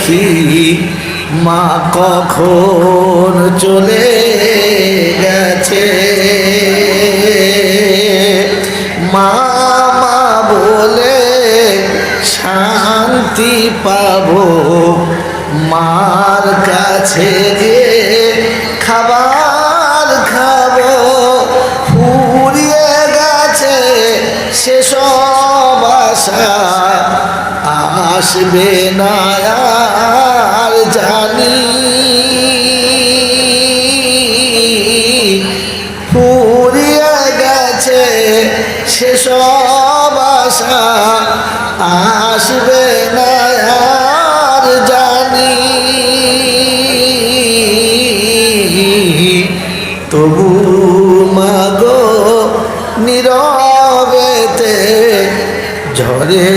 দেখি মা কখন চলে গেছে। মা মা বলে শান্তি পাবো, মার কাছে গিয়ে খাবার খাবো। ফুরিয়ে গেছে সেসব আশা, আসবে না আর জানি। ফুরিয়ে গেছে সেসব আশা, আসবে না আর জানি। তবু মাগো নীরবেতে ঝরে